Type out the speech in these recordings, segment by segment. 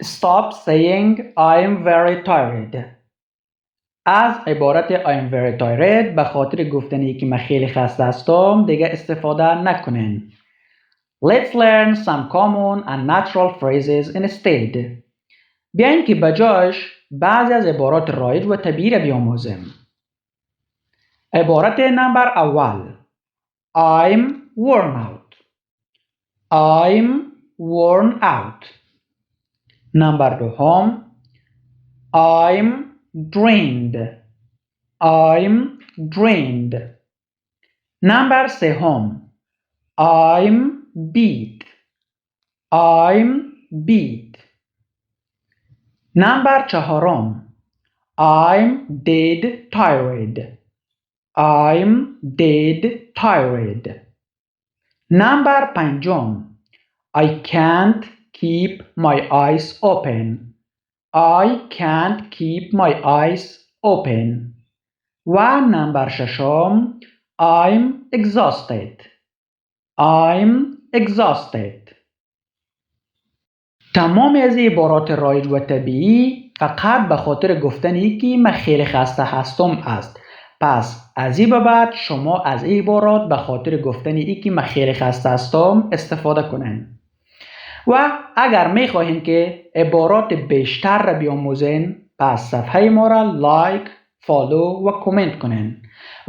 Stop saying I'm very tired. از عبارت I'm very tired به خاطر گفتنی که من خیلی خسته هستم دیگه استفاده نکنین. Let's learn some common and natural phrases instead. بیاین که بجاش بعضی از عبارات رایج و طبیعی را بیاموزیم. عبارت نمبر اول I'm worn out. I'm worn out. نمبر دوم I'm drained. I'm drained. نمبر سوم I'm beat. I'm beat. نمبر چهارم I'm dead tired. I'm dead tired. نمبر پنجم I can't keep my eyes open. I can't keep my eyes open. و نمبر ششم I'm exhausted. I'm exhausted. تمام از عبارات رایج و طبیعی فقط به خاطر گفتنی که من خیلی خسته هستم است. پس از این به بعد شما از این عبارات به خاطر گفتنی که من خیلی خسته هستم استفاده کنین. و اگر میخواهین که عبارات بیشتر را بیاموزین پس صفحه ما را لایک، فالو و کامنت کنین.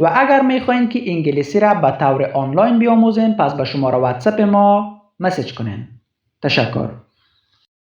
و اگر میخواهین که انگلیسی را به طور آنلاین بیاموزین پس به شماره واتساپ ما مسیج کنین. تشکر.